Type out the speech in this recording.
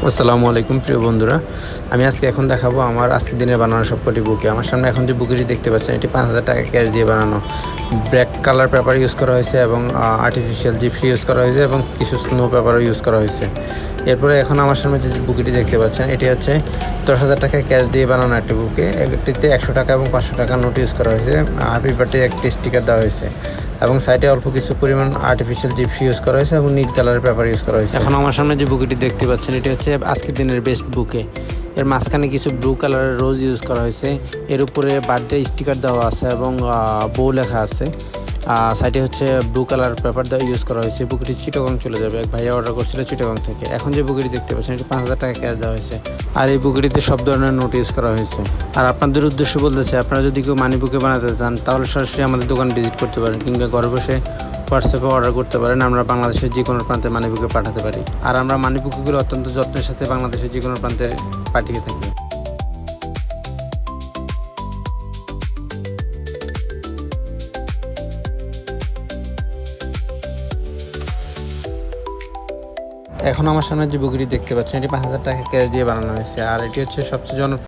আসসালামু আলাইকুম প্রিয় বন্ধুরা, আমি এখন দেখাবো আমার আজকের দিনের বানানো সবকটি বুকে। আমার সামনে এখন যে বুকেটি দেখতে পাচ্ছেন, এটি 5,000 টাকা ক্যাশ দিয়ে বানানো। ব্ল্যাক কালার পেপার ইউজ করা হয়েছে এবং আর্টিফিশিয়াল জিপসি ইউজ করা হয়েছে এবং কিছু স্নো পেপারও ইউজ করা হয়েছে। এরপরে এখন আমার সামনে যে বুকেটি দেখতে পাচ্ছেন, এটি হচ্ছে 10,000 টাকা ক্যাশ দিয়ে বানানো একটি বুকে। এটিতে 100 টাকা এবং 500 টাকা নোট ইউজ করা হয়েছে। হ্যাপি বার্থডে একটি স্টিকার দেওয়া হয়েছে এবং সাইডে অল্প কিছু পরিমাণ আর্টিফিশিয়াল জিপসি ইউজ করা হয়েছে এবং নীল কালারের পেপার ইউজ করা হয়েছে। এখন আমার সামনে যে বুকেটি দেখতে পাচ্ছেন, এটি হচ্ছে আজকের দিনের বেস্ট বুকে। এর মাঝখানে কিছু ব্লু কালারের রোজ ইউজ করা হয়েছে। এর উপরে বার্থডে স্টিকার দেওয়া আছে এবং বউ লেখা আছে। সাইডে হচ্ছে ব্লু কালার পেপার দেওয়া ইউজ করা হয়েছে। বুকেটি চিটাগং চলে যাবে। এক ভাইয়া অর্ডার করছিল চিটাগং থেকে। এখন যে বুকেটি দেখতে পাচ্ছেন, এটি 5,000 টাকা ক্যাশ দেওয়া হয়েছে আর এই বুকেটিতে সব ধরনের নোট ইউজ করা হয়েছে। আর আপনাদের উদ্দেশ্য বলতেছে, আপনারা যদি কেউ মানি বুকে বানাতে চান তাহলে সরাসরি আমাদের দোকান ভিজিট করতে পারেন কিংবা ঘরে বসে হোয়াটসঅ্যাপে অর্ডার করতে পারেন। আমরা বাংলাদেশের যে কোনো প্রান্তে মানি বুকে পাঠাতে পারি আর আমরা মানি বুকগুলো অত্যন্ত যত্নের সাথে বাংলাদেশের যে কোনো প্রান্তে পাঠিয়ে থাকি। এখন আমার সামনে যে বুকেটি দেখতে পাচ্ছেন, এটি 5,000 টাকা ক্যাশ দিয়ে বানানো হয়েছে আর এটি হচ্ছে সবচেয়ে